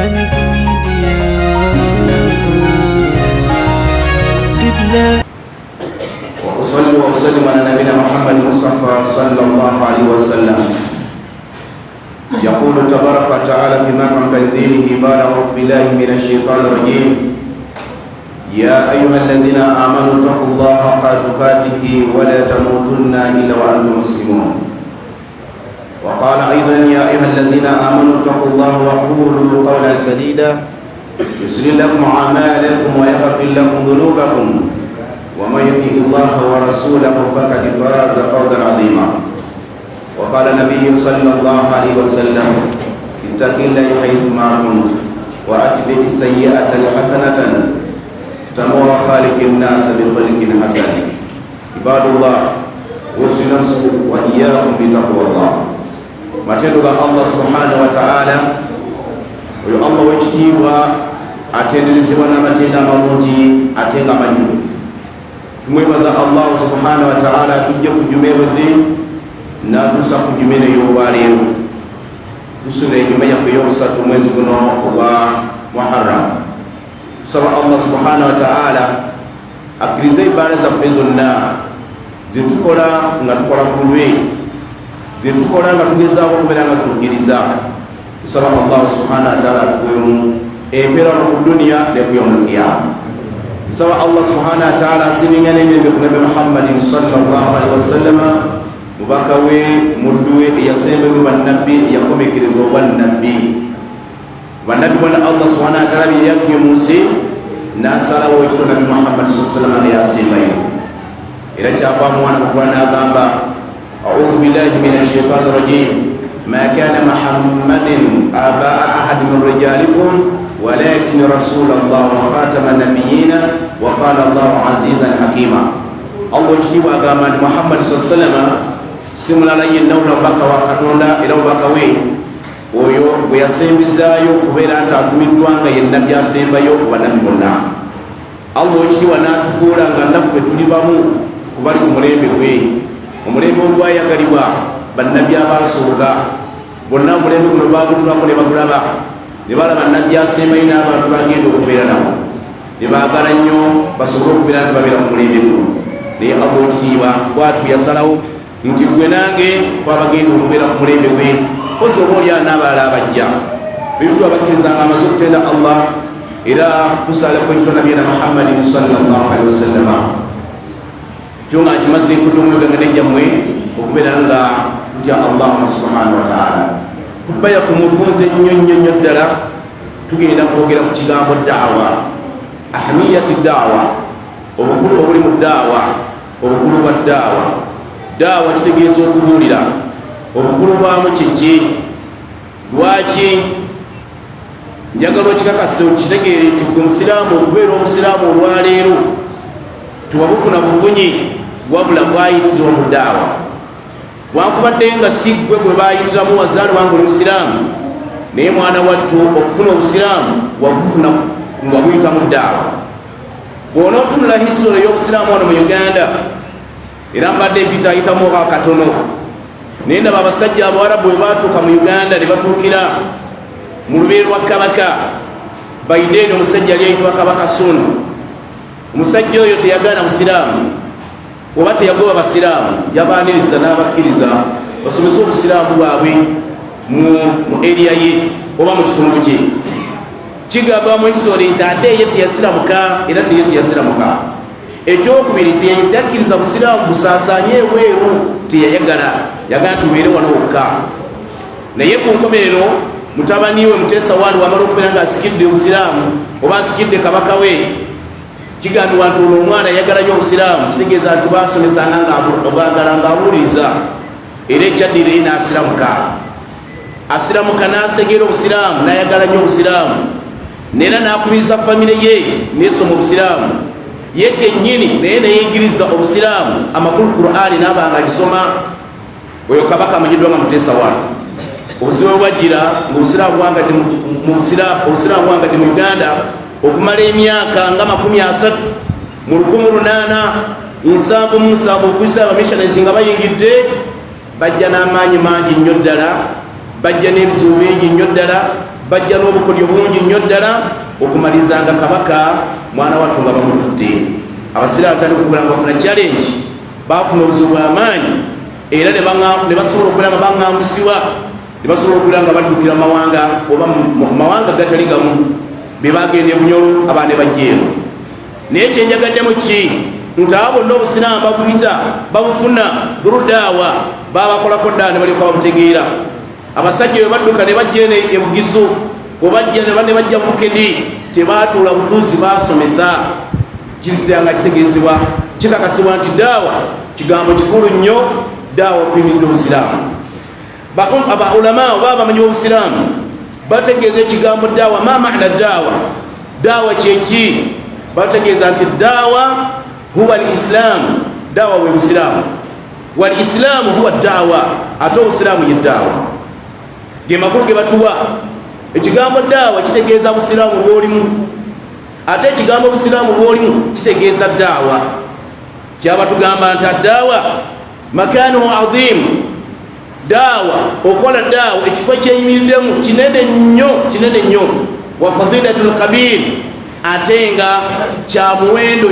Islamic Media. وأصلي وأسلم على نبينا محمد المصطفى صلى الله عليه وسلم. يقول تبارك وتعالى في محكم تنزيله بعد أعوذ بالله من الشيطان الرجيم: يا أيها الذين آمنوا اتقوا الله حق تقاته ولا تموتن إلا وأنتم مسلمون. وقال أيضا: يا أيها الذين آمنوا اتقوا الله وقولوا قولا سديدا يسر لكم أعمالكم ويغفر لكم ذنوبكم ومن يطع الله ورسوله فقد فاز فوزا عظيما. وقال النبي صلى الله عليه وسلم: اتق الله حيثما كنت واتبع السيئة الحسنة تمر خالق الناس بخلق حسن. عباد الله، اوصي نفسي واياكم بتقوى الله. matendo ga Allah subhanahu wa ta'ala oyo Allah wekitiibwa atenderezebwa n'amatendo amalungi ate nga manyufu. Tumwebaza Allah subhanahu wa ta'ala tujja ku juma ewedde n'atuusa ku juma eno ey'olwaleero. Tusula ejuma yaffe ey'okusatu omwezi guno ogwa Muharram. Tusaba Allah subhanahu wa ta'ala akkirize ibbaala zaffe zonna zetukola nga tukola ku lwe, zetukola nga tugezaako okubeera nga tukkiriza. Tusaba Allah subhanahu wa ta'ala atuweemu empeera ku duniya ne ku yawmul qiyama. Tusaba Allah subhanahu wa ta'ala asiminga n'emirembe ku Nabi Muhammadin sallallahu alaihi wasallam, mubaka we, muddu we, eyasembewe bannabbi, eyakomekereza obwannabbi. Bannabbi bonna Allah subhanahu wa ta'ala bye yatumye mu nsi n'asalawo ekito Nabi Muhammad sallallahu alaihi wasallam ne yasembayo. Era kyavaamu wana Qur'an agamba: a'udhu billahi minash shaitanir rajim, ma kana Muhammadin abaa ahad min rijalikum walakin rasulallah wa khatama nabiyina wa qala Allahu azizan hakima. Allah ekitiibwa agamba nti Muhammad sallallahu alaihi wasallam si mulala yenna obubaka wa Katonda era obubaka we oyo bwe yasembezaayo okubeera nti atumiddwa nga ye nabbi asembayo ku bannabbi bonna. Allah ekitiibwa n'atufuula nga naffe tuli bamu ku bali ku mulembe gwe, omulembe ogwayagalibwa bannabbi abaasooka bonna. Omulembe guno baagutulako ne bagulaba, ne balaba nabbi asembayo n'abantu bagenda okubeera nabo, ne baagala nnyo basobole okubeera nti babeera ku mulembe guno. Naye Allah ekitiibwa bw'atu yasalawo nti gwe nange twabagenda okubeera ku mulembe gwe, kozi oba oli n'abalala abajja bebitu abakkirizanga amaze okutenda Allah. Era tusaleko ekitwa nabiyina Muhammadin sallallahu alaihi wasallam kyo nga kimaze kutumweganga nejjammwe okubeera nga tutya Allah subhanahu wa ta'ala. Kutuba yaffe mufunze nnyo ddala tugenda kwogera ku kigambo da'wa, ahamiyati da'wa, obukulu obuli mu da'wa, obukulu bwa da'wa. Da'wa kitegeeza okubuulira, obukulu bwamu kiki, lwaki njagala okikakasa okitegeere nti gwe musiraamu okubeera omusiraamu olwaleero tewabufuna bufunyi wabula bwayitirwa mu da'wa. Wankubadde nga si gwe gwe bayitiramu wazaalibwa nga oli musiraamu, naye mwana wattu okufuna obusiraamu wabufuna nga buyita mu da'wa. Bw'onootunula history y'obusiraamu wano mu Uganda, era mbadde mpita ayitamu oba katono, naye ndaba abasajja Abawarabu bwe baatuuka mu Uganda ne batuukira mu lubeere lwa Kabaka Baideni, omusajja yali ayitibwa Kabaka Sunu. Omusajja oyo teyagaana musiraamu oba teyagoba basiraamu, yabaaniriza n'abakkiriza basomese obusiraamu bwabwe mu area ye oba mu kitundu kye. Kigamba mu history nti ate ye teyasiramuka era teye teyasiramuka. Ekyokubiri teyakkiriza busiraamu busaasaanye ebweru, teyayagala, yagala tubeere wano wokka. Naye ku nkomerero mutabani we Muteesa I wamala okubeera nga asikidde obusiraamu oba asikidde kabaka we, kigambibwa nti olwo omwana yagala nnyo obusiraamu, kitegeeza nti baasomesanga ng'obwagala ng'abuuliriza, era ekyaddira ye n'asiramuka. Asiramuka n'asegeera obusiraamu, n'ayagala nnyo obusiraamu, neera n'akubiriza famire ye n'esoma obusiraamu. Ye kennyini naye neyeegiriza obusiraamu, amakulu Qur'ani n'aba nga agisoma. Oyo kabaka amanyiddwa nga Muteesa I. Obuzibu bwajjira ng'obusiraamu bwangadde mu Uganda okumala emyaka nga 30 mu 1877 okuyisa abamissionaries nga bayingidde, bajja n'amaanyi mangi nnyo ddala, bajja n'ebizibu bingi nnyo ddala, bajja n'obukodyo bungi nnyo ddala okumalizanga kabaka mwana wattu nga bamutudde. Abasiraamu tali okugula nga bafuna challenge, bafuna obuzibu bw'amaanyi era ne basobola okubeera nga baŋŋambusibwa, ne basobola okubeera nga baddukira mawanga oba mawanga gatali gamu be bagenda Bunyoro abaana bajjeero. Naye kyenjagaddemu ki nti abo bonna obusiraamu babuyita babufuna dhurudaawa babakolako ddala ne balyoka babutegeera. Abasajja bwe badduka ne bajja eno e Bugisu obajja ne bajja Bukedi tebaatuula butuuzi basomesa kitanga kitegeezebwa kikakasibwa nti daawa kigambo kikulu nnyo, daawa okuyimiridde obusiraamu. Abaulama oba abamanyi obusiraamu bategeeza ekigambo daawa, ma maana daawa, daawa kyeki? Bategeeza nti daawa huwa al-islamu, daawa bwe busiraamu, wal-islamu huwa daawa, ate obusiraamu ye daawa. Ge makulu ge batuwa. Ekigambo daawa kitegeeza busiraamu bw'olimu, ate ekigambo busiraamu bw'olimu kitegeeza daawa. Kyaba tugamba nti daawa makanuhu adhimu, daawa okola daawa ekifo kyeyimiriddemu kinene nnyo, wa fadilatul kabir, ate nga kya muwendo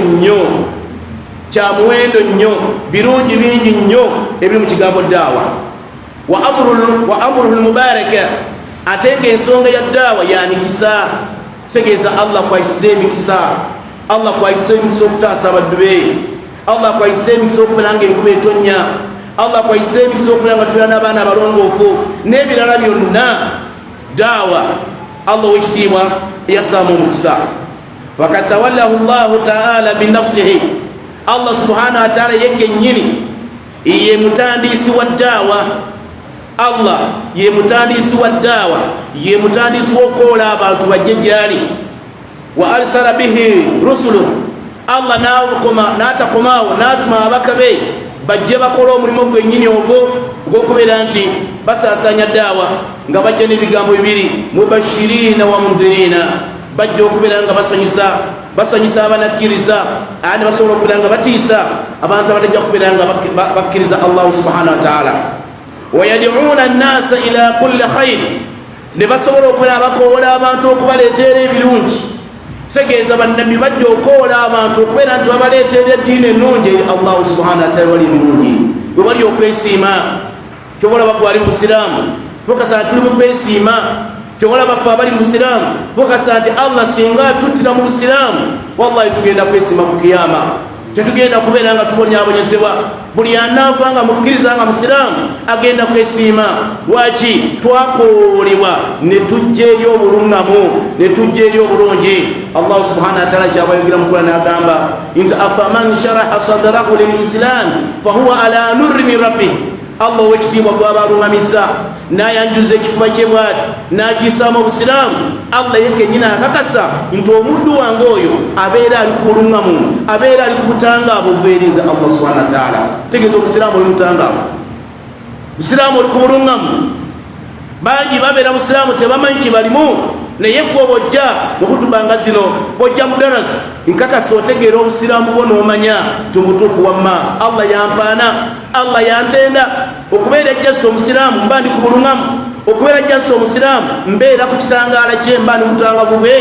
nnyo, birungi bingi nnyo ebiri mu kigambo daawa. Wa amruhul mubaraka, ate nga ensonga ya daawa yanikisa, kitegeeza Allah kwayisiza emikisa, Allah kwayisiza emikisa okutaasa abaddu be, Allah kwayisiza emikisa okubeera nga enkuba etonnya, Allah kwayisiza emikisa okubeera nga tubeera n'abaana abalongoofu n'ebirala byonna. Daawa Allah ow'ekitiibwa yassaamu omukisa. Fakad tawallahu Allahu ta'ala binafsihi, Allah subhanahu wa ta'ala ye kennyini ye mutandiisi wa daawa. Allah ye mutandiisi wa daawa, ye mutandiisi w'okwola abantu bajje gyali. Wa arsala bihi rusulu, Allah n'atakomaawo n'atuma ababaka be bajje bakola omulimu gwennyini ogw'okubeera nti basaasanya daawa nga bajja n'ebigambo bibiri, mubashiriina wa mundhiriina, bajja okubeera nga basanyusa abanakkiriza, ate basobola okubeera nga batiisa abantu abatajja kubeera nga bakkiriza Allah subhanahu wa ta'ala. Wayad'uuna an-naasa ila kulli khayr, ne basobola okubeera bakoola abantu okubaleetera ebirungi. Kitegeeza bannabbi bajja okoola abantu okubeera nti babaleetera eddiini ennungi eri Allah subhanahu wa ta'ala wali ebirungi. Bwe bali okwesiima, kyobola bagwali mu busiraamu tukasa tuli mu kwesiima, kyobola baffe abali mu busiraamu tukasa nti Allah singa tuttira mu busiraamu wallahi tugenda kwesiima ku kiyama, tetugenda kubeera nga tubonyaabonyezebwa. Buli anaafa nga mukkiriza nga musiraamu agenda kwesiima. Lwaki? Twakoolebwa ne tujja eri obuluŋŋamu, ne tujja eri obulungi. Allah subhanahu wa ta'ala kyabayogera mu Qur'an agamba nti afaman sharaha sadrahu lil-islam fahuwa ala nurri min rabbih, Allah ow'ekitiibwa gw'abalungamisa n'ayanjuza ekifuba kye bw'ati n'akiyisaamu obusiraamu. Allah ye kennyini akakasa nti omuddu wange oyo abeera ali ku buluŋŋamu, abeera ali ku butangaavu obuveeriza Allah subhanahu wa ta'ala. Tegeeza obusiraamu oli mutangaavu, busiraamu oli ku buluŋŋamu. Bangi babeera busiraamu tebamanyi kibalimu, naye gwe bw'ojja mu kutuba nga zino, bw'ojja mu darasi nkakasa otegeera obusiraamu bwo n'omanya tumutuufu wamma Allah yampaana, Allah yantenda okubeera ejjasa omusiraamu mba ndi ku buluŋŋamu, okubeera ejjasa omusiraamu mbeera ku kitangaala kye mba ndi mutangavu bwe,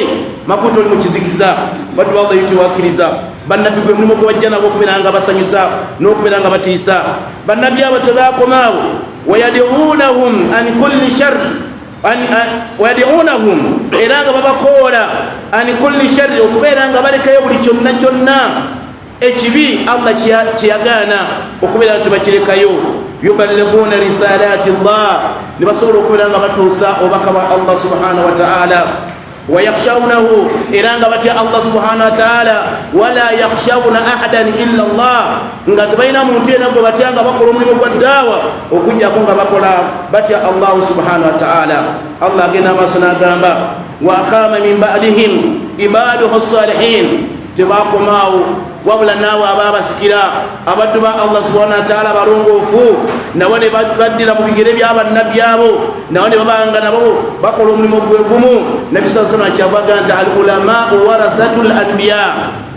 makuto oli mu kizikiza. Baddu Allah yitiwakkiriza bannabbi gwe mulimu gwe bajja nabo okubeera nga basanyusa n'okubeera nga batiisa. Bannabbi abo tebaakomaawo, wayad'uunahum an kulli sharri, wayad'uunahum era nga babakoola an kulli sharri, okubeera nga balekayo buli kyonna ekibi Allah kyeyagaana okubeera nti bakirekayo. Yuballighuuna risaalaati Allah, ne basobola okubeera nga batuusa obubaka bwa Allah subhanahu wa ta'ala. Wayakhshawnahu, era nga batya Allah subhanahu wa ta'ala. Wala yakhshawna ahadan illa Allah, nga tebalina muntu yenna gwe batya nga bakola omulimu gwa daawa okujjako nga bakola batya Allah subhanahu wa ta'ala. Allah agenda amaaso n'agamba wa aqaama min ba'dihim ibaduhu salihin, tebakomaawo wabula naawe abaabasikira abaddu ba Allah subhanahu wa ta'ala balongoofu, nabo ne baddira mu bigere by'abannabbi abo, nabo ne babanga nabo bakola omulimu gwe gumu. Nabi sallallahu alaihi wasallam kyabaga nti al ulamau warathatul anbiya,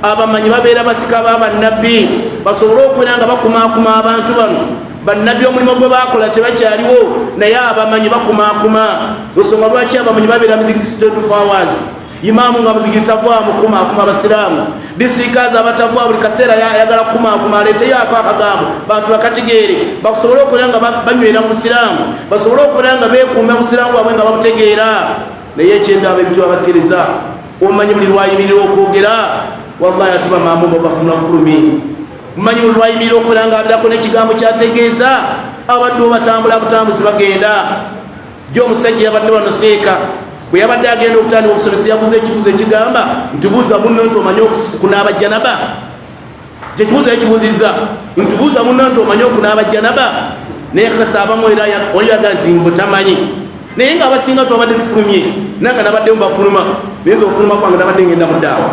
abamanyi babeera basika b'abannabbi basobole okubeera nga bakumaakuma abantu bano bannabi omulimu gwe bakola tebakyaliwo naye abamanyi bakumakuma nsonga lwaki abamanyi babeera muzikiti 24 hours imaamu nga muzikiti tavaamu kumakuma abasiraamu disirikazi abatavaa buli kaseera ayagala kumakuma aleeteyo akagambo bantu bakategeere bakusobole okubeera nga banywera mu busiraamu basobole okubeera nga beekuuma busiraamu bwabwe nga babutegeera naye ekyendaba ebitwa bakkiriza omanyi buli lwayimirira okwogera wallahi atuba mamumo bafuna bufulumi mmanyi buli lwayimirira okubeera nga abirako n'ekigambo kyategeeza abadde obatambula butambuzi bagenda gy'omusajja yabadde wano seeka bwe yabadde agenda okutandika okusomesa yabuuza ekibuuzo ekigamba ntibuuza munno nti omanyi okunaaba janaba kyekibuuzo yakibuuzizza ntibuuza munno nti omanyi okunaaba janaba naye kakasa abamu era oliyaga nti mbutamanyi naye nga abasinga twabadde tufulumye nanga nabadde mubafuluma naye nze ofuluma kwange nabadde ngenda mu ddaawa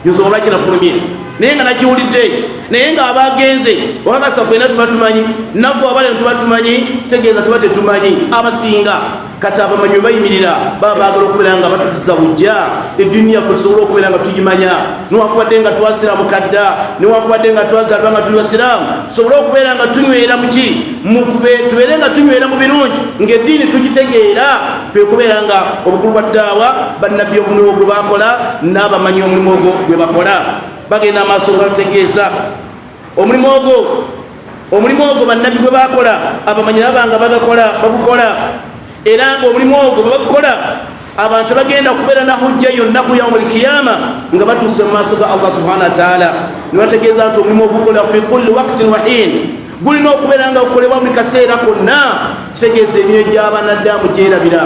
nsobola lwaki nafulumye naye nga nakiwulidde naye nga abagenze wakasa fena tuba tumanyi naffe abale tuba tumanyi tegeeza tuba tetumanyi abasinga kati abamanyi bayimirira baba baagala okubeera nga batutuza bujja eddiini yaffe tusobole okubeera nga tugimanya niwakubadde nga twasira mukadda niwakubadde nga twazalibwa nga tuli basiraamu tusobole okubeera nga tunywera muki tubeere nga tunywera mu birungi ng'eddiini tugitegeera kwekubeera nga obukulu bwa ddaawa bannabbi omulimu gwe bakola n'abamanyi omulimu ogwo gwe bakola bagenda amaaso nga tutegeeza omulimu ogwo bannabbi gwe bakola abamanyi nabanga bagukola era nga omulimu ogwo bwe bagukola abantu bagenda kubeera na hujja yonna ku yaumul kiyama nga batuuse mu maaso ga Allah subhanahu wa ta'ala nibategeeza nti omulimu ogukola fi kulli waqtin wa hin gulina okubeera nga gukolebwa buli kaseera konna kitegeeza emyoyo gy'abanadamu gyerabira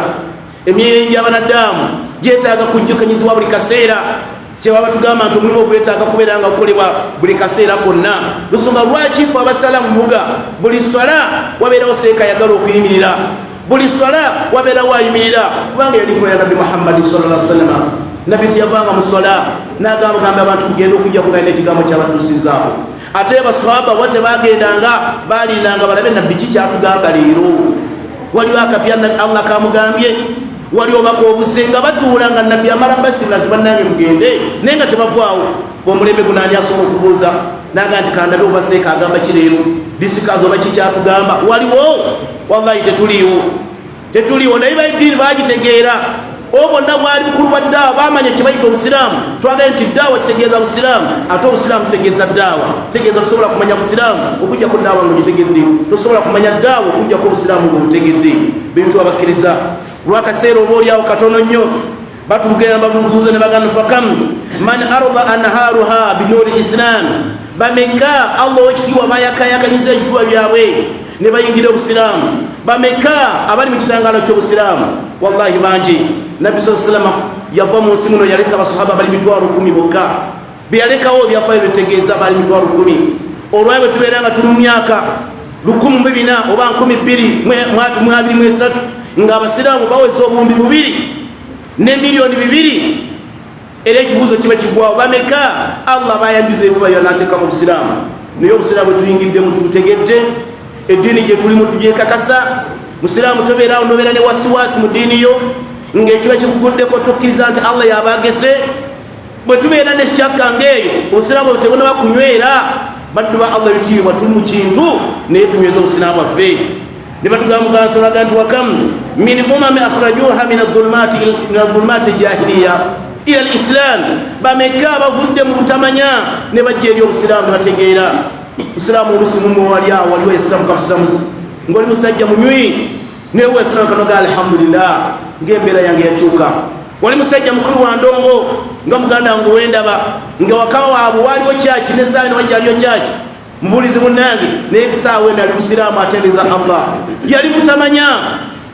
emyoyo gy'abanadamu gyetaaga kujjukanyizibwa buli kaseera kyebaba tugamba nti omulimu ogwetaaga kubeera nga gukolebwa buli kaseera konna lusonga lwaki fe abasala mu buga buli swala wabeerawo seeka ayagala okuyimirira buli swala wabeera wayimirira kubanga yali nkola ya nabbi Muhammadi sallallahu alaihi wasallam nabbi teyavanga mu swala n'agamba abantu kugenda okujja kugaina ekigambo kyabatuusizaawo ate baswahaba bo tebagendanga balindanga balabe nabbi ki kyatugamba leero waliwo akapya Allah kamugambye waliwo bakobuze nga batuula nga nabbi amala basira nti bannange mugende naye nga tebavaawo omulembe gunaani asobola okubuuza naga nti kandabe obaseeka agamba kireero disikazi oba kikyatugamba waliwo wallahi tetuliwo naye baiddiini bagitegeera obonna bwali bukulu bwa ddaawa bamanya kyebayita obusiraamu twagaye nti ddaawa kitegeeza busiraamu ate obusiraamu kitegeeza ddaawa kitegeeza tosobola kumanya busiraamu okujjako ddaawa ngaogitegedde tosobola kumanya ddaawa okujjako obusiraamu ngaobutegedde bintu abakkiriza lwakaseera oba oliawo katono nnyo batugamba mubuuzo ne bagamba fakam man arda anharuha binuri islam bameka Allah wekitiibwa bayakayakanyiza ebifuba byabwe ne bayingira obusiraamu bameka abali mu kitangaalo ky'obusiraamu wallahi bangi nabbi sallallahu alaihi wasallam yava mu nsi muno yaleka abasahaba bali 10,000 bokka byalekawo byafaayo bitegeeza bali 10,000 olwayo bwe tubeera nga tuli mu myaka 1,400 oba 2,223 nga abasiraamu baweza obuwumbi 2 ne miliyoni 2 era ekibuuzo kiba kigwawo bameka Allah bayandiza ebifuba byanateeka mu busiraamu naye obusiraamu bwe tuyingiddemu tubutegedde eddiini gye tulimu tugyekakasa musiraamu tobeerawo nobeera ne wasiwasi mu ddiini yo ng'ekiba kikuguddeko tokkiriza nti Allah yabagese bwe tubeera ne shakka ng'eyo obusiraamu bwe tebuna bakunywera baddu ba Allah bitiibwa tuli mu kintu naye tunyweza obusiraamu bwaffe ne batugamba nsolaga nti wakam min umami akhrajuha min adhulumati jahiliya ila al-islam bameka bavudde mu butamanya ne bajja eri obusiraamu ne bategeera busiraamu olusi mumu waliawo waliwo isiraamu kabusiramuzi ng'oli musajja munywi newe isiraamu kanoga alhamdulillah ng'embeera yange yakyuka wali musajja mukulu wa ndongo nga muganda wange wendaba nga waka waabwe waliwo kyaki nesaawa ne wakyaliyo kyaki mubulizi munnange naye kisaawe nali musiraamu atendereza Allah yali mutamanya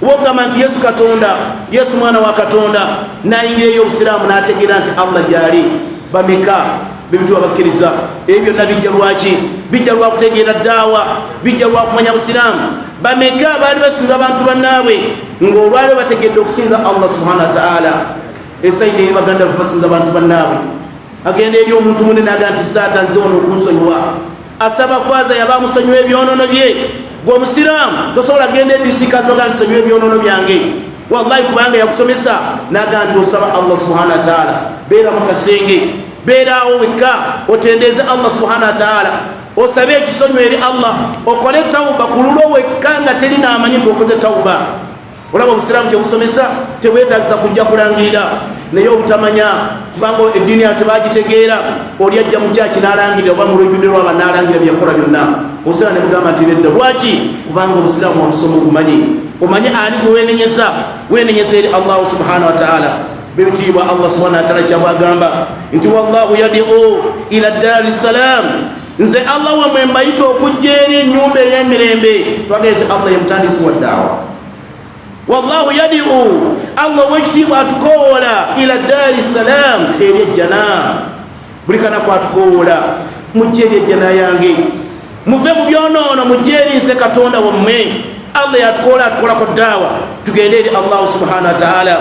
wogamba nti Yesu Katonda Yesu mwana wa Katonda nayingira eri obusiraamu n'ategeera nti Allah gyali bameka bebituwa bakkiriza ebyo nabijja lwaki bijja lwa kutegeera ddaawa bijja lwa kumanya busiraamu bameka baali basinza abantu bannaabwe ng'olwali bategedde okusinza Allah subhanahu wa ta'ala esayidi eri baganda bafe basinza abantu bannaabwe agenda eri omuntu munene aga nti saata nze ono okunsonyiwa asaba faaza yabamusonyiwa ebyonoono bye gweomusiraamu tosobola genda edisitikazi noga ntisonyiwa ebyonoono byange wallahi kubanga yakusomesa naga nti osaba Allah subhanahu wa ta'ala beera mu kasenge beeraawo wekka otendeeze Allah subhanahu wa ta'ala osabe ekisonyo eri Allah okole tauba kululwo wekanga teri namanyi tukoze tauba olaba obusiraamu kyebusomesa tebwetagisa kujja kulangirira naye obutamanya kubanga eddiini yawe tebagitegeera oli ajja mu kyaki n'alangirira oba mu lujjudde lwaba n'alangirira byekola byonna obusiraamu ne bugamba nti nedda lwaki kubanga obusiraamu obusoma obumanyi omanyi ani gwe weenenyeza eri Allah subhanahu wa ta'ala bebitiibwa Allah subhanahu wa ta'ala kyabwagamba nti wallahu yadi'u ila daari salam nze Allah wamwe mbayita okujja eri ennyumba ey'emirembe twagee nti Allah ye mutandisi wa ddaawa wallahu yadi'u Allah wekitiibwa atukoola ila daari salam eri ejjana buli kanaku atukoola mujje eri ejjana yange muve mu byonoono mujje eri nze Katonda wammwe Allah yatukoola atukolako ddaawa tugende eri Allah subhanahu wa ta'ala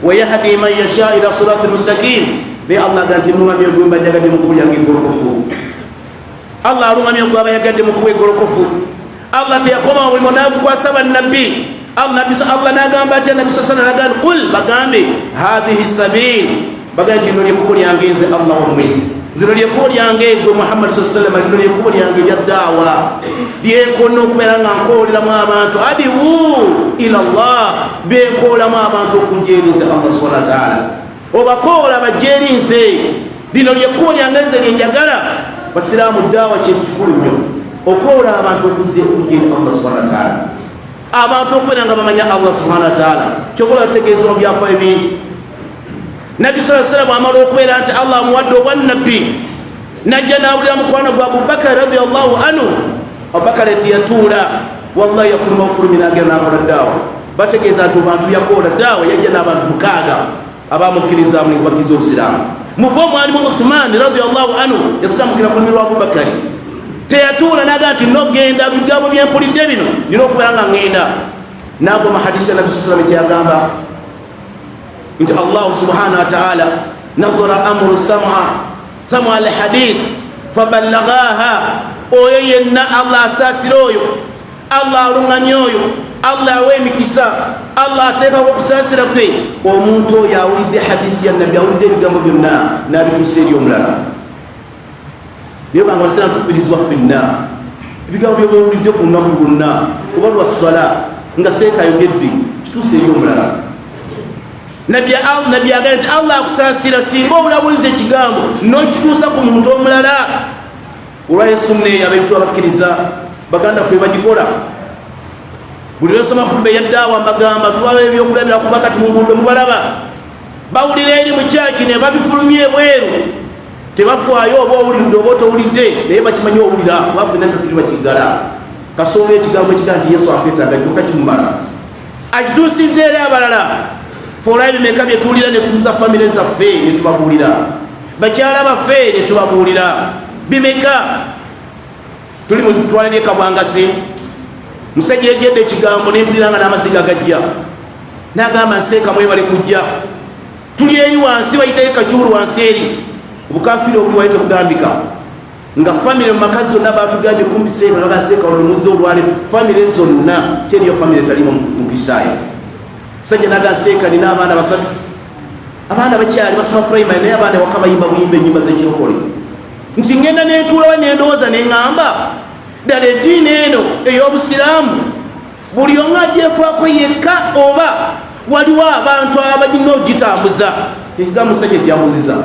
wayahdi man yasha ila sirati mustaqim ne Allah ganti mungamye gwemba jagadde mukulu yange golokofu Allah alungamye gwaba yagadde mukulu golokofu Allah teyakoma buli munabu kwasaba nabbi Allah nagamba ati nabbi sallallahu alaihi wasallam qul bagambe hadhihi sabil baganti no lyekubo lyange nze Allah wamwe zino lyekubo lyange gwe Muhammad sallallahu alaihi wasallam no lyekubo lyange lya daawa byekono okubeera nga nkooleramu abantu adiwu ila Allah byekoolamu abantu okunjeerinze Allah subhanahu wa ta'ala obakoola bajeerinze lino lyekubo lyange nze lyenjagala basiraamu daawa kintu kikulu nnyo okoola abantu okunjeeri Allah subhanahu wa ta'ala abantu okubeera nga bamanya Allah subhanahu wa ta'ala kyokola bategeeza mu byafaayo bingi Nabbi sallallahu alaihi wasallam amala okubeera nti Allah amuwadde obwannabbi najja n'awulira mukwano gwa Abubakar radiyallahu anhu Abubakar tiyatuula wallahi yafuluma ofulumi n'agenda n'akola ddaawa bategeeza nti abantu yakoola ddaawa yajja n'abantu 6 abamukkiriza mu kubakiza obusiraamu mu bo mwalimu Uthman radiyallahu anhu yasiramukira ku lulimi lwa Abubakar teyatuula n'agamba nti nogenda bigambo byempulidde bino nina okubeera nga ŋŋenda n'agoma hadisi ya Nabbi sallallahu alaihi wasallam kyeyagamba nti Allah subhanahu wa ta'ala nadhara amru sam'a al-hadith faballaghaha oyo yenna Allah asaasira oyo Allah alungamya oyo Allah awa emikisa Allah ateekako okusaasira kwe omuntu oyo awulidde hadisi ya nabbi awulidde ebigambo byonna n'abituusa eri omulala naye banga basira ntukubirizibwa ffenna ebigambo byobawulidde ku lunaku lwonna oba lwa swala nga seeka ayogedde kituusa eri omulala nabbi agamba nti Allah akusaasira singa obulabuliza ekigambo n'okituusa ku muntu omulala olwayesunna eyo abaitu abakkiriza baganda ffe bagikola buli lwesoma kutuba eyaddaawa mbagamba tubawo ebyokulabira kuba kati munguudo mubalaba bawulira eri mu kyaki ne babifulumya ebweru tebafaayo oba owulidde oba otowulidde naye bakimanyi owulira kubaffe nange tuli bakiggala kasooba ekigambo ekigaa nti Yesu akwetaaga kyokka kimumala akituusiza eri abalala fola ebimeka byetuwulira ne tutuusa famire zaffe ne tubabuulira bakyala baffe ne tubabuulira bimeka tuli mu ttwale ly'ekabwangasi musajja yegedde ekigambo nempulira nga n'amaziga gajja n'agamba nseeka mwebale kujja tuli eri wansi bayitayo kakyulu wansi eri obukafiri obuli wali tebugambika nga famire mu maka zonna batugambye kumbiseeno nabaseeka olumuze olwale famire zonna teriyo famire talimu mu kristaayo musajja n'agamba nseeka nina abaana 3 abaana bakyali basoma primary naye abaana waka bayimba buyimba ennyimba z'ekirokole nti ngenda netuulawo nendowooza neŋŋamba ddala eddiini eno ey'obusiraamu buli omu agyefaako yekka oba waliwo abantu abagina ogitambuza ekigambo musajja gyambuziza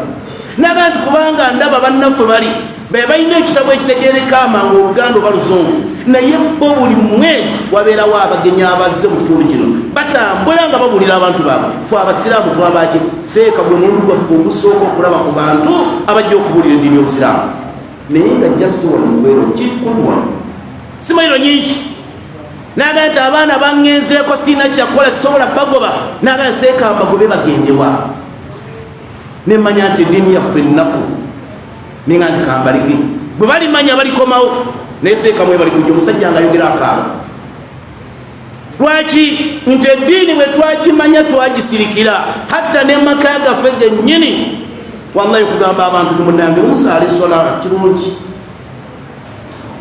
naga nti kubanga ndaba bannaffe bali be balina ekitabo ekitegereka amangu Oluganda oba Luzungu naye bo buli mwezi wabeerawo abagenyi abazze mu kitundu kino batambula nga babuulira abantu baabwe ffe abasiraamu twabaki seeka gwe mulundi gwaffe ogusooka okulaba ku bantu abajja okubuulira eddiini y'obusiraamu naye nga just wano mubeero kikulu simayiro nyingi naga nti abaana baŋŋenzeeko siina kyakukola sisobola bagoba naga nseeka mbagobe bagendewa nemanya nti eddiini yaffe ennaku ninga nti kambaliki bwe balimanya balikomawo naye seeka mwe bali kujja omusajja nga ayogera akaaba lwaki nti eddiini bwe twagimanya twagisirikira hatta nemaka gaffe gennyini wallahi kugamba abantu timunange musaale sola kirungi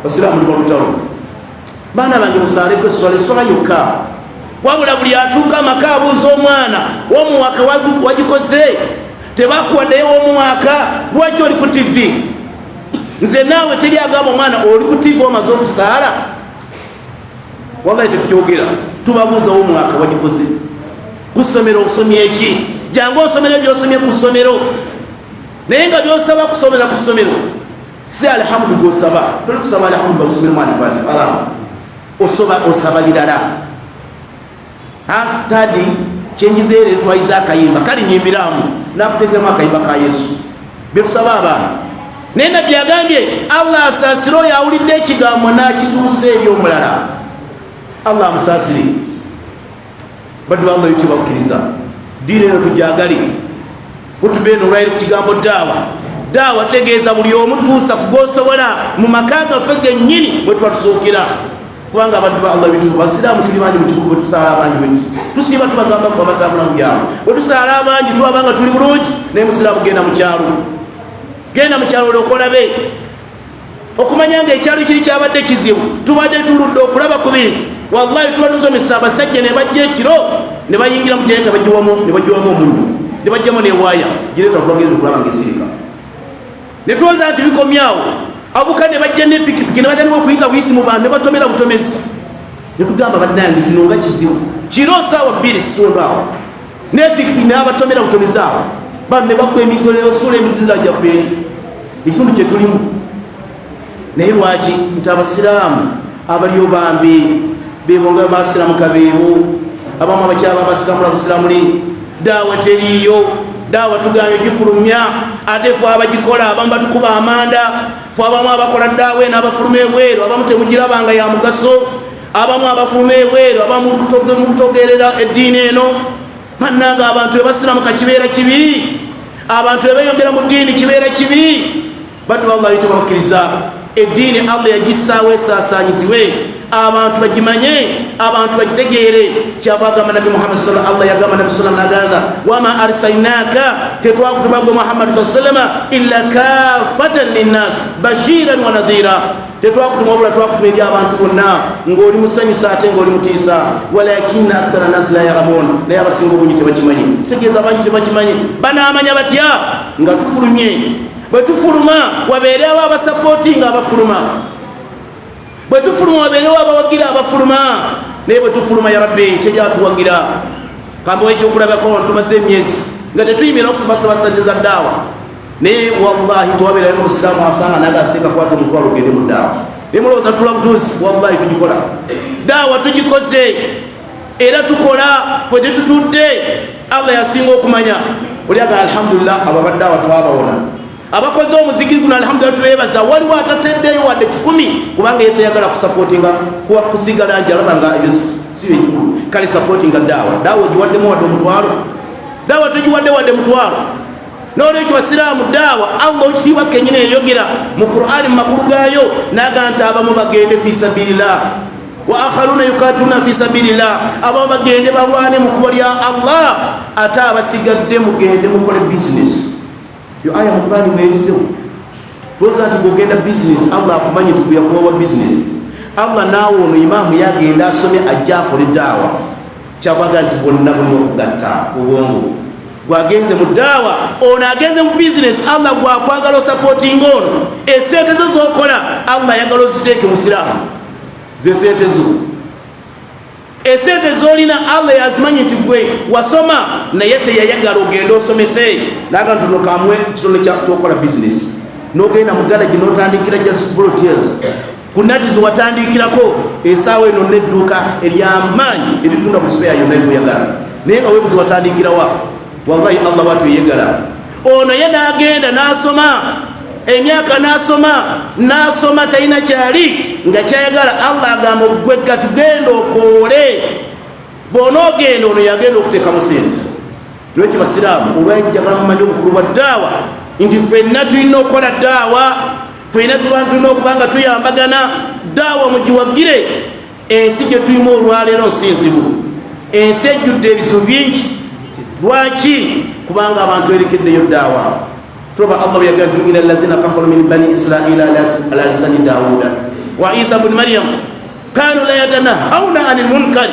basiraamu liba lutalo baana bange musaaleko esola yokka wabula buli atuuka amaka abuuza omwana w'omuwaka wagikoze tebakuwaddeyo w'omuwaka lwaki oli ku TV nze naawe teri agamba omwana oli ku TV omaze okusaala. Wallahi tetukyogera, tubabuuzawo omwaka wagikoze ku ssomero osomye eki? Jangu osomero gy'osomye ku ssomero, naye nga by'osaba kusomera ku ssomero si alhamdu gw'osaba. Toli kusaba alhamdu bakusomera mwani Fatiha alamu, osaba birala. Tadi kyenjizeere twayiza akayimba kali nyimbiramu nakuteekeramu akayimba ka Yesu byetusaba abaana. Naye nabbi agambye Allah asaasire oyo awulidde ekigambo n'akituusa eri omulala. Allah amusaasire. Baddu Allah yutuba kukkiriza diini eno tujagale. Kutubeeno olwairi ku kigambo daawa tegeeza buli omu tuusa kugosobola mu maka gaffe gennyini bwe tuba tusookera. Kubanga abaddu ba Allah bituufu basiraamu tuli bangi mu kibuga bwe tusaala abangi bwetu tusiiba tubagamba ffe abatambula mu byalo. Bwe tusaala abangi twabanga tuli bulungi, naye musiraamu genda mu kyalo. Genda mu kyalo olwokolabe okumanya nga ekyalo kiri kyabadde kizibu, tubadde tuludde okulaba ku bintu. Wallahi tuba tusomesa abasajja ne bajja ekiro ne bayingira mu jeneta bagiwamu omunyu ne bajjamu newaaya jeneta tulagenda okulaba ng'esirika. Ne tulowooza nti bikomyawo, abukadde bajja nepikipiki ne batandika okuyita buyisi mu bantu ne batomera butomezi. Ne tugamba bannange kino nga kizibu, kiro saawa 2 kitundu awo nepikipiki n'abatomera butomezi awo bantu ne bakuba emiggo ne basuula emizira gyaffe ekitundu kye tulimu. Naye lwaki? Nti abasiraamu abaliyo bambi bebonga basiraamu kabeewo, abamu abakyala babasiramula busiramuli, daawa teriiyo. Daawa tugambye gifulumya ate ffe abagikola abamu batukuba amanda, ffe abamu abakola daawa eno abafuluma ebweru abamu temugirabanga ya mugaso, abamu abafuluma ebweru abamu mukutogerera eddiini eno. Mannanga abantu ebasiramuka kibeera kibi, abantu ebeyongera mu ddiini kibeera kibi. Baddu Allah yitubakkiriza eddiini Allah yagissaawo esaasaanyizibwe, abantu bagimanye, abantu bagitegeere. Kyava agamba Nabi Muhammad sallallahu alaihi wasallam, Allah yagamba Nabi sallallahu alaihi wasallam, wama arsalnaka tetwakutuba gwe Muhammad sallallahu alaihi wasallam illa kaffatan linnas bashiran wa nadhira. Tetwakutuma wabula twakutuma eri abantu bonna ng'oli musanyusa ate ng'oli mutiisa. Walakinna akthara nas la ya'lamun, naye abasinga obungi tebakimanyi. Kitegeeza bangi tebakimanyi. Banaamanya batya nga tufulumye. Bwe tufuluma wabeerewo abasapootinga abafuluma, bwe tufuluma wabeerewo abawagira abafuluma. Naye bwe tufuluma ya Rabbi tekyatuwagira. Kambe ekyokulabako tumaze emyezi nga tetuyimira okusabasabasajja daawa, naye wallahi tewabeerayo omusiraamu asanga nagaseeka kwata omutwalo ogende mu daawa. Naye mulowooza tula butuuzi? Wallahi tugikola daawa, tugikoze era tukola ffe tetutudde. Allah yasinga okumanya. Olyaga alhamdulillah abo abadaawa twabawona, abakoze omuzikiri guno alhamdulillah tubebaza. Waliwo atateddeyo wadde 10 kubanga yetayagala kusapootinga kusigala nti alaba nga ebyo si bikulu. Kale sapootinga daawa ogiwaddemu wadde omutwalo? Daawa togiwadde wadde mutwalo. N'olwekyo basiraamu daawa Allah ekitiibwa kennyini yayogera mu Qur'ani mu makulu gaayo n'agamba nti abamu bagende fi sabilillah wa akharuna yuqatiluna fi sabilillah, abamu bagende balwane mu kkubo lya Allah, ate abasigadde mugende mukole bizinesi. Yo aya mu Qur'ani mwebisewo. Tulowooza nti gogenda bizinesi Allah akumanyi nti kuyakubawa bizinesi. Allah naawe ono imaamu yagenda asome ajja akole daawa, kyavaga nti bonna okugatta obwongo. Gwagenze mu daawa, ono agenze mu bizinesi, Allah gwakwagala osapootinga ono. Esente zo zokola Allah yagala oziteeke mu siraamu. Ze sente zo, esente zolina Allah yazimanyi nti gwe wasoma naye teyayagala ogende osomese. Naga nti nokamwe kitono kyokola bizinesi, nogenda mu galaji notandikira just volunteers kunati ziwatandikirako esaawa eno nedduuka eryamaanyi eritunda buli sipeya yonna gyoyagala, naye nga webuzi watandikirawa. Wallahi Allah watu yegala. Ono ye nagenda nasoma emyaka nasoma talina kyali nga kyayagala. Allah agamba gwe gatugenda okoole. Bw'onoogenda ono yagenda okuteekamu sente. Lwekyo basiraamu olwajjagala mumanyi obukulu bwa daawa nti ffenna tulina okukola daawa, ffenna tulina okuba nga tuyambagana. Daawa mugiwagire. Ensi gye tulimu olwaleero nsi nzibu, ensi ejjudde ebizibu bingi. Lwaki? Kubanga abantu erekeddeyo daawa. Tuba Allah yagadu ila alladhina kafaru min bani israila ala lisani Dawuda wa Isa ibn Maryam kanu la yatanahawna anil munkar.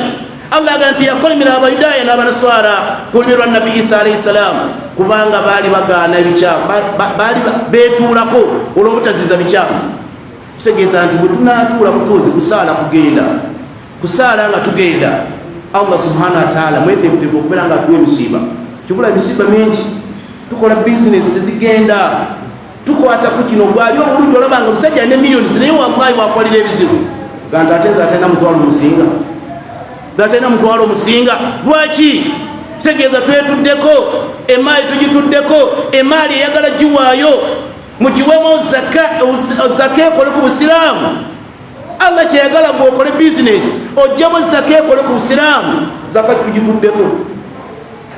Allah ganti yakolimira abayudaaya n'abanaswara kulimirwa Nabi Isa alayhi salam kubanga baali bagaana ebikyamu, baali beetuulako olw'obutaziza bikyamu. Kitegeeza nti bwe tunaatuula butuuzi kusaala kugenda, kusaala nga tugenda, Allah subhanahu wa ta'ala mweteefuteefu okubeera nga atuwa emisiiba. Kivula emisiiba mingi, tukola bizinesi tezigenda, tukwata ku kino gwali obulungi olaba nga omusajja ne miliyoni naye wallahi wakolera ebizibu ganta ateza atalina mutwalo musinga, atalina mutwalo musinga. Lwaki? Kitegeeza twetuddeko emaali, tugituddeko emaali eyagala giwaayo, mugiwemu zaka ekole ku busiraamu. Allah kyeyagala gwokole bizinesi ojjamu zaka ekole ku busiraamu, zaka tugituddeko,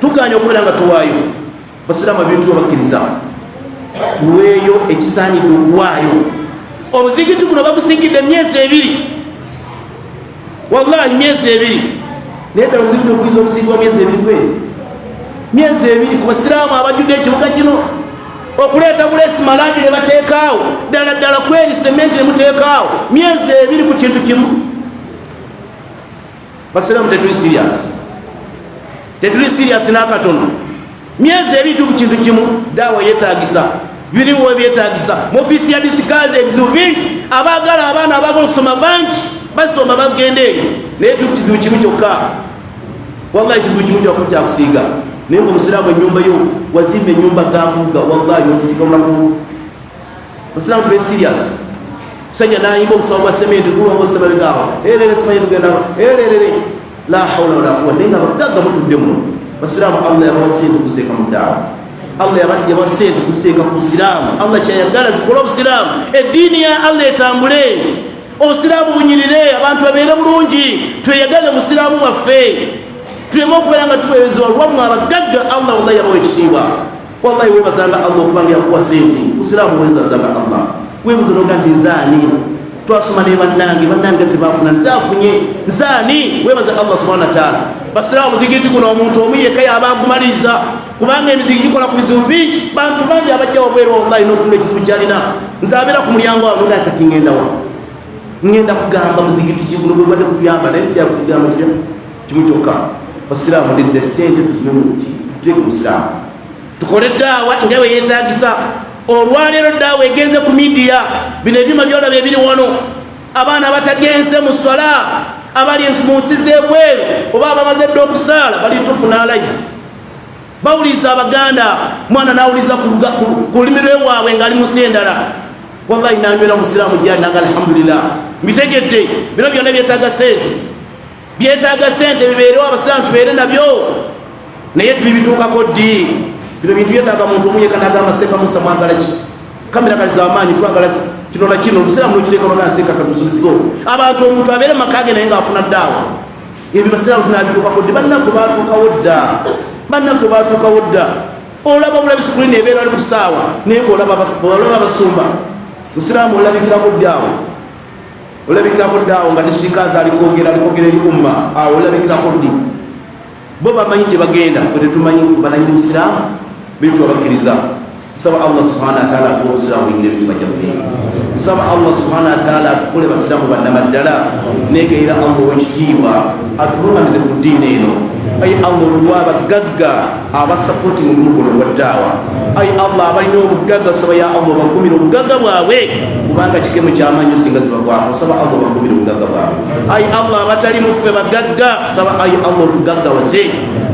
tuganya okubeera nga tuwaayo. Basiraamu ebintu bakkiriza tuweeyo ekisaanidde okuwaayo. Omuzikiti guno bagusingidde emyezi 2, wallahi myezi 2. Naye ddala omuzikiti oguyinza okusingibwa myezi 2 kweri? Myezi 2 ku basiraamu abajjudde ekibuga kino, okuleeta buleesi malangi ne bateekaawo, ddala ddala kweri sementi ne muteekaawo, myezi 2 ku kintu kimu. Basiraamu tetuli serious, tetuli serious n'akatono. Myezi 2 ku kintu kimu, daawa yeetaagisa, biriwo ebyetaagisa. Mu ofiisi ya disikazi ebizibu bingi, abaagala abaana abaagala okusoma bangi basoma bagenda eyo, naye kizibu kimu kyokka, wallahi kizibu kimu kyokka kyakusiiga. Naye ng'omusiraamu ennyumba yo wazimba ennyumba gambuga, wallahi ogisiga olunaku. Basiraamu tube serious. Musajja n'ayimba obusawo bwa sementi tulongosa babigaawo, erere simanyi tugenda erere, la hawla wala quwwata, naye nga bagagga mutudde muno. Basiraamu Allah yabawa sente kuziteeka mu daawa, Allah yabawa sente kuziteeka ku busiraamu. Allah kyayagala zikole obusiraamu, eddiini ya Allah etambule, obusiraamu bunyirire, abantu babeere bulungi, tweyagale obusiraamu bwaffe, tuleme okubeera nga tuweereza olwammwe abagagga. Allah wallahi yabawa ekitiibwa, wallahi weebazanga Allah okubanga yakuwa sente. Busiraamu weebazanga Allah, weebuza noga nti nzaani twasoma ne bannange tebaafuna, nzaafunye nzaani. Weebaza Allah subhanahu wa ta'ala. Basiraamu muzikiti guno omuntu omu yekka yaba agumaliriza, kubanga emiziki gikola ku bizibu bingi, bantu bangi abajja wabweru wallahi n'otunula ekizibu kyalina. Nze abeera ku mulyango wange nga kati ngenda kugamba muzikiti kiguno gwe badde kutuyamba, naye tujja kutugamba kimu kyokka. Basiraamu ndidde sente tuteeke musiraamu, tukole daawa nga bwe yeetaagisa. Olwaleero daawa egenze ku midiya, bino ebyuma byolaba ebiri wano, abaana batagenze mu swala, abali mu nsi z'ebweru oba abamaze dde okusaala bali tufuna live, bawuliza Abaganda, mwana n'awuliza ku lulimi lw'ewaabwe ng'ali mu nsi endala. Wallahi nanywera musiraamu gyali nanga alhamdulillah, mbitegedde bino byonna byetaaga sente, byetaaga sente bibeerewo, abasiraamu tubeere nabyo, naye tubibituukako ddi. Bino bintu byetaaga muntu omu yekka n'agamba Seeka Musa mwagala ki? Kamera kali z'amaanyi twagala kino na kino, omusiraamu n'okiteeka n'ogamba Seeka kamusubizo. Abantu omuntu abeere makage naye ng'afuna daawa. Ebyo basiraamu tunaabituukako ddi, bannaffe baatuukawo dda, bannaffe baatuukawo dda. Olaba bulabi sikulini ebeera ali ku ssaawa, naye ng'olaba abasumba. Musiraamu olabikirako ddawo, olabikirako ddawo nga disirikaazi alikwogera eri umma, awo olabikirako ddi? Bo bamanyi gye bagenda, ffe tetumanyi, ffe bananyi busiraamu bintu abakkiriza. Nsaba Allah subhanahu wa ta'ala atuwa obusiraamu buyingire emitima gyaffe. Nsaba Allah subhanahu wa ta'ala atufule basiraamu bannamaddala, neegayira Allah ow'ekitiibwa atulungamirize ku ddiini eno. Ayi Allah otuwa abagagga abasapootinga omulimu guno gwa ddaawa. Ayi Allah abalina obugagga, nsaba ya Allah bagumire obugagga bwabwe, kubanga kikemu ky'amaanyi osinga zibagwako. Nsaba Allah bagumire obugagga bwabwe. Ayi Allah abatali muffe bagagga, nsaba ayi Allah otugaggawaze.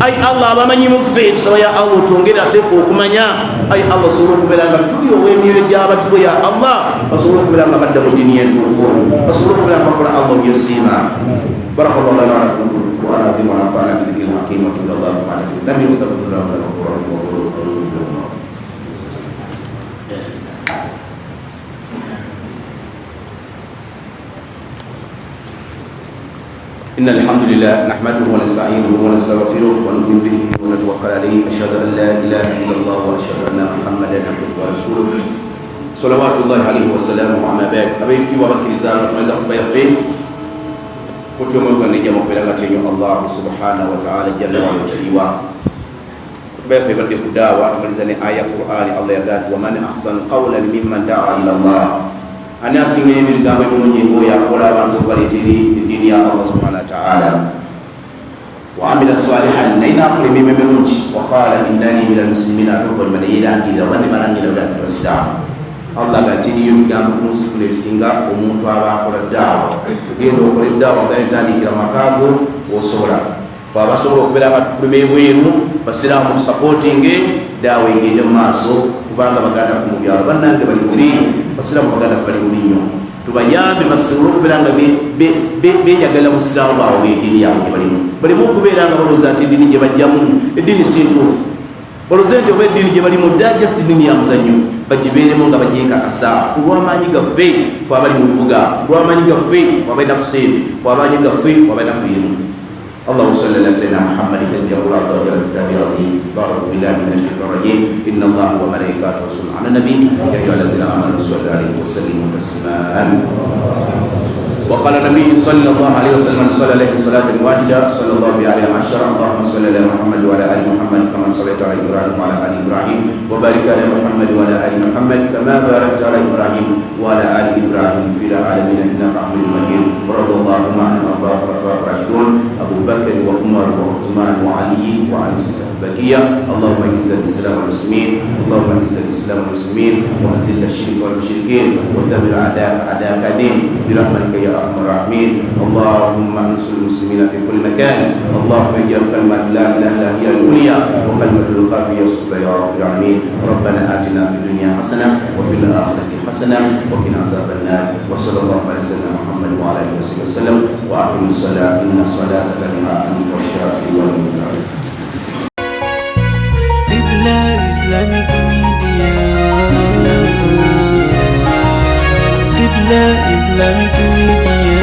Ayi Allah abamanyi muffe, nsaba ya Allah otwongere ateefu okumanya. Ayi Allah osobola okubeera nga tuli ow'emyoyo gy'abaddu ya Allah, basobole okubeera nga badda mu ddiini y'entuufu, basobole okubeera nga bakola Allah by'osiima. Barakallahu lana wa lakum fil Qur'an al-azim wa nafa'ana bi dhikril hakim wa sallallahu ala nabiyyina Muhammad wa sallallahu ala إن الحمد لله نحمده ونستعينه ونستغفره ونؤمن به ونتوكل عليه أشهد أن لا إله إلا الله وأشهد أن محمدا عبده ورسوله صلوات الله عليه وسلم. أما بعد أبيتي وبكر زمان tunaweza kubaya feni kutuwe Mungu anija mapelanga tenyo Allah subhanahu wa ta'ala jalla wa ala. Kubaya feni bade kudawa tumalizane aya Qur'ani. Allah yagatu wa man ahsanu qawlan mimman da'a ila Allah, ana singe ebigambo ebirungi ngoya akola abantu baleteri eddiini ya Allah subhanahu wa ta'ala. وعمل صالحا نينا قل ممرونج وقال إنني من المسلمين أتوقع من يلا إلى وأنا من أجل ذلك الإسلام Allah gatini yugamba kumusikula ebisinga omuntu aba akola daawa ogenda okola edaawa gaetandikira makago osobola abasobola okubeera nga tufuluma ebweru basiraamu tusapootinge daawa egende mu maaso kubanga baganda ffe mu byalo bannange bali buli basiraamu baganda ffe bali buli nnyo tubayambe basobole okubeera nga beeyagalira busiraamu bwabwe ediini yaabwe gye balimu okubeera nga balowooza nti ediini gye bajjamu ediini si ntuufu balowooza nti oba ediini gye balimu ddala just ediini ya muzannyo bagibeeremu nga bagyekakasa olw'amaanyi gaffe fe abali mu bibuga olw'amaanyi gaffe fe abalina ku sente fe amaanyi gaffe fe abalina ku mirimu اللهم صل على سيدنا محمد الذي يقول الله وجل في كتابه العظيم بارك بالله من الشيطان الرجيم ان الله وملائكته يصلون على النبي يا ايها الذين امنوا صلوا عليه وسلموا تسليما وقال النبي صلى الله عليه وسلم صلى عليه صلاة واحدة صلى الله عليه وسلم اللهم صل على محمد وعلى آل محمد كما صليت على إبراهيم وعلى آل إبراهيم وبارك على محمد وعلى آل محمد كما باركت على إبراهيم وعلى آل إبراهيم في العالمين إنك حميد مجيد ورضي الله عن أربعة خلفاء الراشدون أبو بكر وعمر وعثمان وعلي وعن ستة بقية اللهم اعز الإسلام والمسلمين اللهم اعز الإسلام والمسلمين وأذل الشرك والمشركين ودمر أعداءك الدين برحمتك يا أرحم الراحمين اللهم انصر المسلمين في كل مكان اللهم اجعل كلمة لا إله إلا هي العليا وكلمة القافية السفلى يا رب العالمين ربنا آتنا في الدنيا حسنة وفي الآخرة حسنة وقنا عذاب النار وصلى الله على سيدنا محمد وعلى آله وصحبه وسلم وأقم الصلاة إن الصلاة تنهى عن الفحشاء والمنكر. Islamic Media Islamic Media